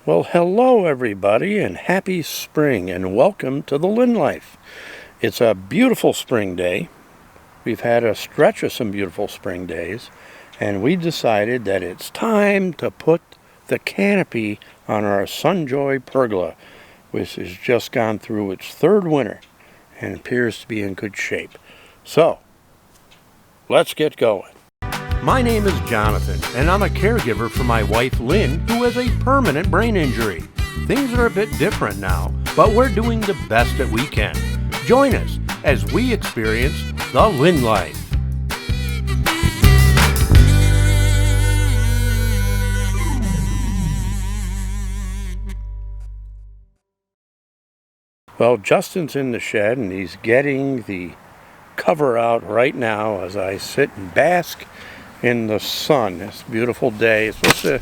Well, hello everybody, and happy spring, and welcome to the Lynne Life. It's a beautiful spring day. We've had a stretch of some beautiful spring days, and we decided that it's time to put the canopy on our SUNJOY pergola, which has just gone through its third winter and appears to be in good shape. So, let's get going. My name is Jonathan, and I'm a caregiver for my wife Lynne, who has a permanent brain injury. Things are a bit different now, but we're doing the best that we can. Join us as we experience the Lynne Life. Well, Justin's in the shed, and he's getting the cover out right now as I sit and bask in the sun. It's a beautiful day. It's supposed to,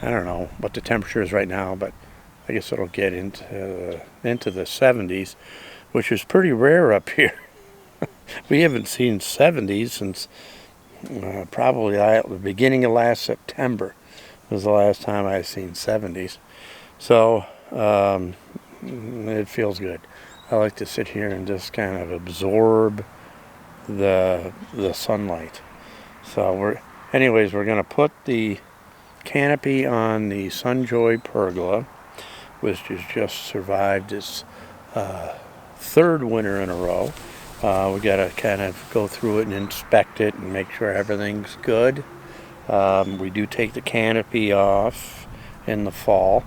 I don't know what the temperature is right now, but I guess it'll get into the 70s, which is pretty rare up here. We haven't seen 70s since probably the beginning of last September was the last time I've seen 70s. So it feels good. I like to sit here and just kind of absorb the sunlight. So we're going to put the canopy on the SUNJOY pergola, which has just survived its third winter in a row. We got to kind of go through it and inspect it and make sure everything's good. We do take the canopy off in the fall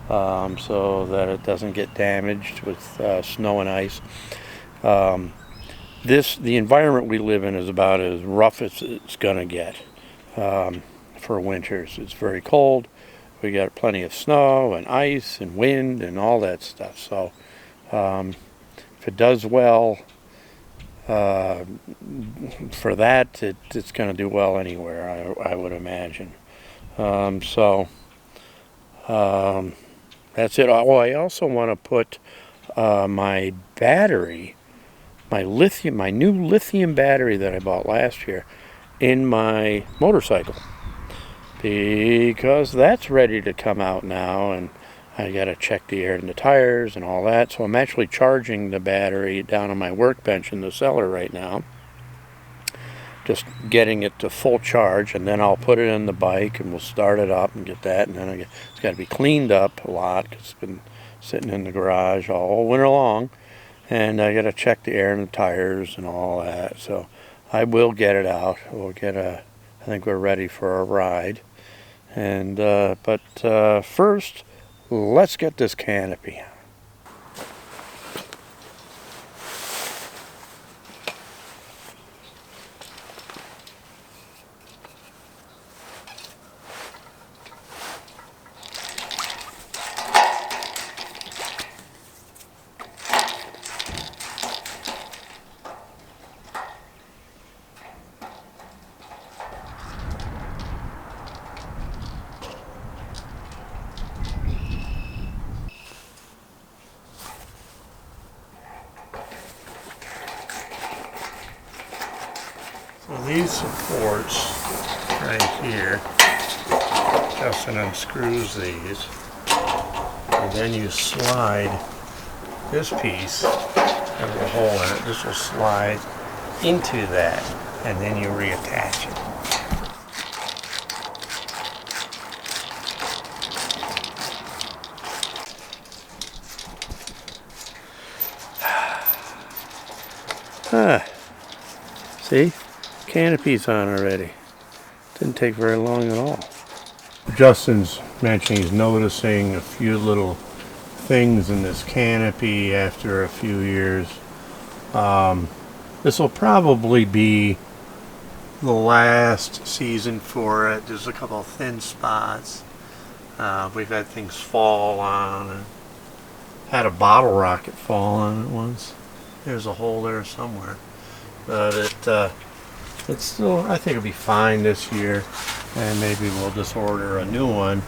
so that it doesn't get damaged with snow and ice. The environment we live in is about as rough as it's going to get for winters. It's very cold. We got plenty of snow and ice and wind and all that stuff. So if it does well for that, it's going to do well anywhere, I would imagine. That's it. Oh, I also want to put my battery, my new lithium battery that I bought last year, in my motorcycle, because that's ready to come out now, and I got to check the air in the tires and all that. So I'm actually charging the battery down on my workbench in the cellar right now, just getting it to full charge, and then I'll put it in the bike and we'll start it up and get that, and then it's got to be cleaned up a lot because it's been sitting in the garage all winter long. And I got to check the air in the tires and all that. So I will get it out. I think we're ready for a ride. And but first, let's get this canopy. So these supports right here, Justin unscrews these, and then you slide this piece, have a hole in it, this will slide into that, and then you reattach it. See? Canopy's on already. Didn't take very long at all. Justin's mentioning he's noticing a few little things in this canopy after a few years. This will probably be the last season for it. There's a couple of thin spots. We've had things fall on, and had a bottle rocket fall on it once. There's a hole there somewhere, but it's still, I think it'll be fine this year, and maybe we'll just order a new one.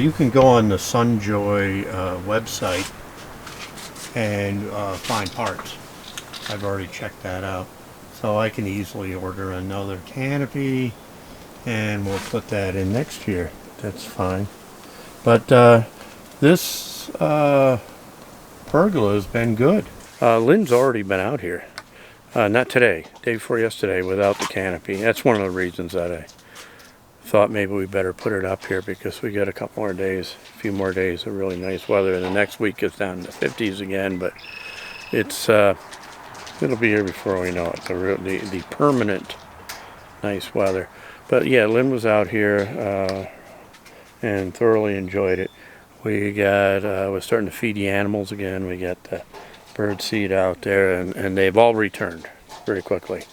You can go on the SUNJOY website and find parts. I've already checked that out, so I can easily order another canopy, and we'll put that in next year. That's fine. But This pergola has been good. Lynne's already been out here. Not today, day before yesterday, without the canopy. That's one of the reasons that I thought maybe we better put it up here, because we got a couple more days, a few more days of really nice weather. And the next week is down in the 50s again, but it's it'll be here before we know it. The permanent nice weather. But yeah, Lynne was out here and thoroughly enjoyed it. We got we're starting to feed the animals again. We got the bird seed out there, and they've all returned very quickly.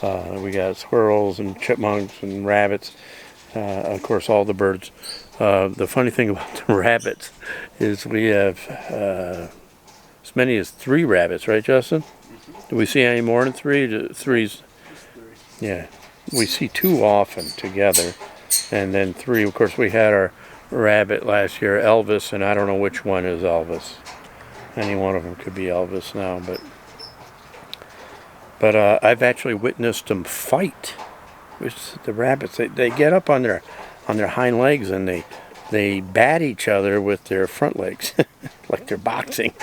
We got squirrels and chipmunks and rabbits. Of course, all the birds. The funny thing about the rabbits is we have as many as 3 rabbits, right, Justin? Do we see any more than 3? Three's, yeah. We see 2 often together, and then 3. Of course, we had our rabbit last year, Elvis, and I don't know which one is Elvis. Any one of them could be Elvis now, but I've actually witnessed them fight. The rabbits, they get up on their hind legs, and they bat each other with their front legs like they're boxing.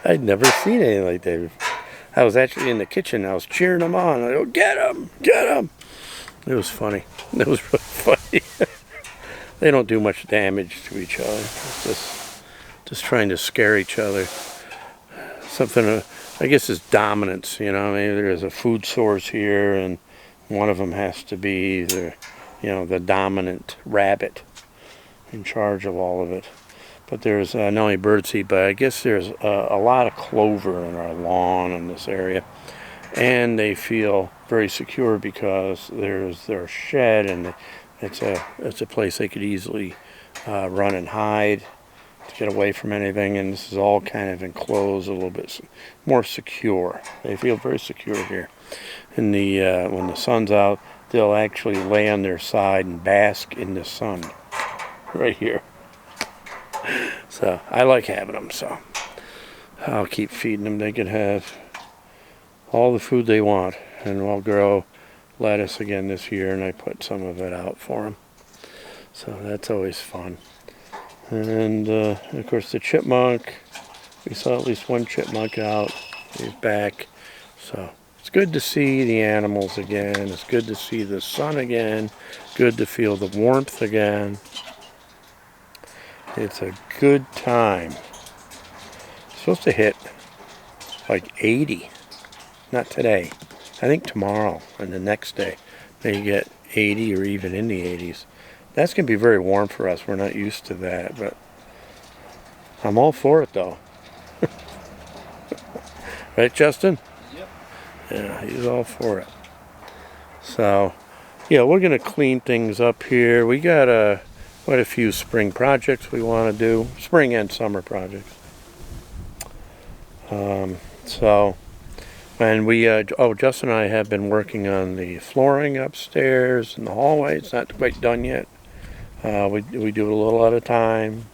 I'd never seen anything like that. I was actually in the kitchen. I was cheering them on. I go, get them, get them. It was funny. It was really funny. They don't do much damage to each other. It's just trying to scare each other. Something, I guess, is dominance. You know, maybe there's a food source here, and one of them has to be the dominant rabbit in charge of all of it. But there's not only birdseed, but I guess there's a lot of clover in our lawn in this area. And they feel very secure because there's their shed, and it's a place they could easily run and hide to get away from anything. And this is all kind of enclosed, a little bit more secure. They feel very secure here. And when the sun's out, they'll actually lay on their side and bask in the sun right here. So I like having them, so I'll keep feeding them. They can have all the food they want, and we'll grow lettuce again this year, and I put some of it out for them. So that's always fun. And of course the chipmunk, we saw at least one chipmunk out. He's back. So it's good to see the animals again. It's good to see the sun again. Good to feel the warmth again. It's a good time. It's supposed to hit like 80. Not today. I think tomorrow and the next day may get 80 or even in the 80s. That's going to be very warm for us. We're not used to that, but I'm all for it though. Right, Justin? Yep. Yeah, he's all for it. So, yeah, we're going to clean things up here. We got quite a few spring projects we want to do. Spring and summer projects. And we, Justin and I have been working on the flooring upstairs and the hallway. It's not quite done yet. We do it a little at a time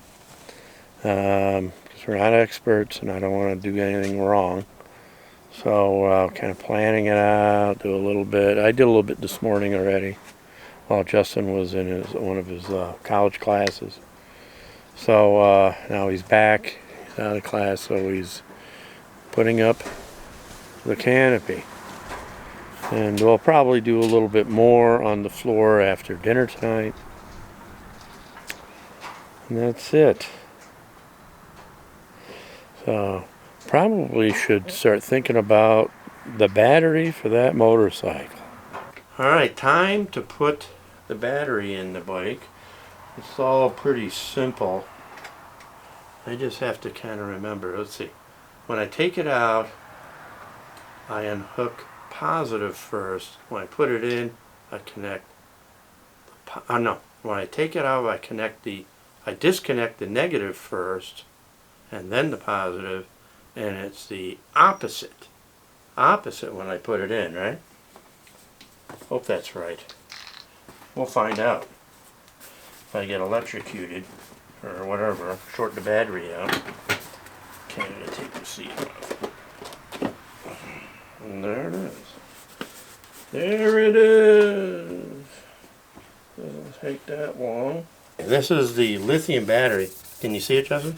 because we're not experts, and I don't want to do anything wrong. So kind of planning it out, do a little bit. I did a little bit this morning already while Justin was in one of his college classes. So now he's back. He's out of class, so he's putting up the canopy. And we'll probably do a little bit more on the floor after dinner tonight. And that's it. So probably should start thinking about the battery for that motorcycle. Alright, time to put the battery in the bike. It's all pretty simple. I just have to kind of remember. Let's see. When I take it out, I unhook positive first. When I put it in, I connect. When I take it out, I disconnect the negative first, and then the positive, and it's the opposite when I put it in, right? Hope that's right. We'll find out. If I get electrocuted or whatever, short the battery out. Can't even take the seat off. And there it is. There it is. Doesn't take that long. This is the lithium battery. Can you see it, Justin?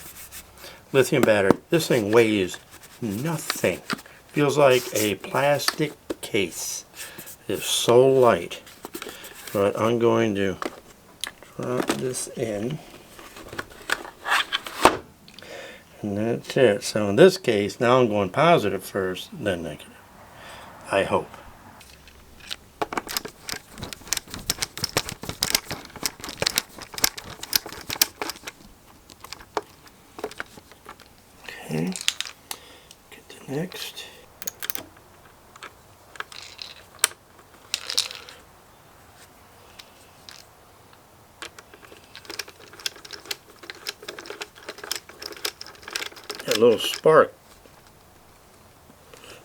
Lithium battery. This thing weighs nothing. Feels like a plastic case. It's so light. But I'm going to drop this in. And that's it. So in this case, now I'm going positive first, then negative. I hope. Okay. Get the next. That little spark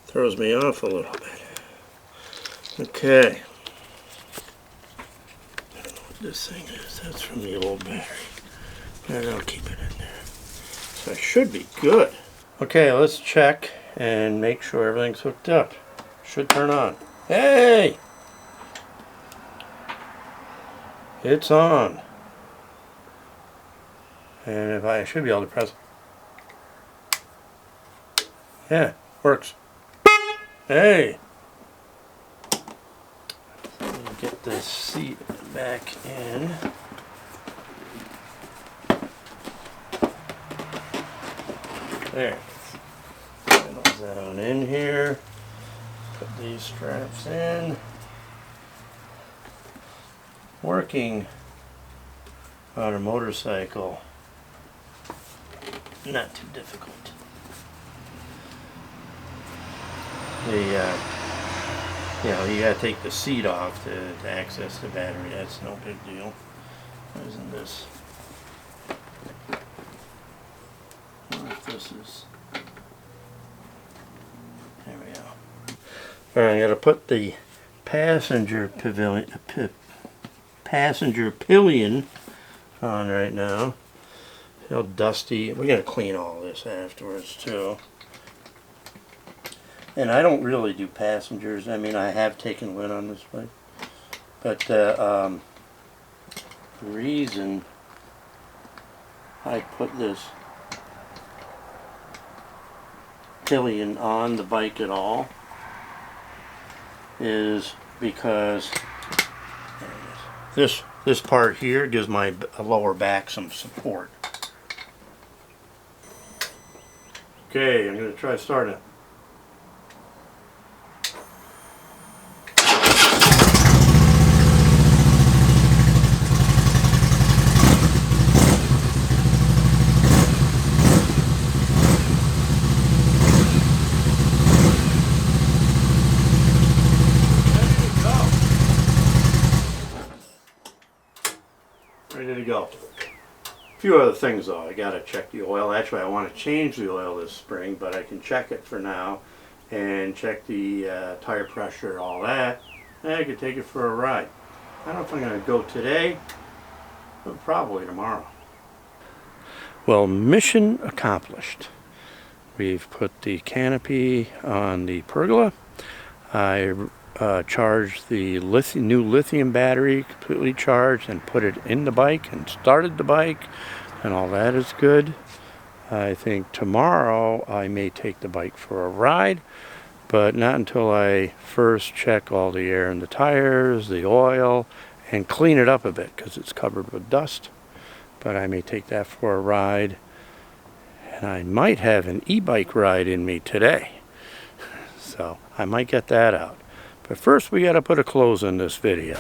throws me off a little bit. Okay. I don't know what this thing is. That's from the old battery. And I'll keep it in there. So it should be good. Okay, let's check and make sure everything's hooked up. Should turn on. Hey! It's on. And if I should be able to press. Yeah, works. Hey! Let me get this seat back in. There. Settle down in here. Put these straps in. Working on a motorcycle. Not too difficult. You gotta take the seat off to access the battery. That's no big deal. Isn't this? I wonder if this is. There we go. Alright, I gotta put the passenger pillion on right now. How dusty. We're gonna clean all this afterwards too. And I don't really do passengers. I mean, I have taken Lynne on this bike, but the reason I put this pillion on the bike at all is because this part here gives my lower back some support. Okay, I'm going to try starting it. Ready to go. A few other things though. I gotta check the oil. Actually, I want to change the oil this spring, but I can check it for now and check the tire pressure, all that. And I could take it for a ride. I don't know if I'm gonna go today, but probably tomorrow. Well, mission accomplished. We've put the canopy on the Pergola. I charged the new lithium battery, completely charged, and put it in the bike and started the bike, and all that is good. I think tomorrow I may take the bike for a ride, but not until I first check all the air in the tires, the oil, and clean it up a bit because it's covered with dust. But I may take that for a ride, and I might have an e-bike ride in me today, so I might get that out. But first we got to put a close on this video.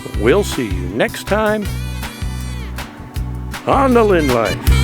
So we'll see you next time on the Lynne Life.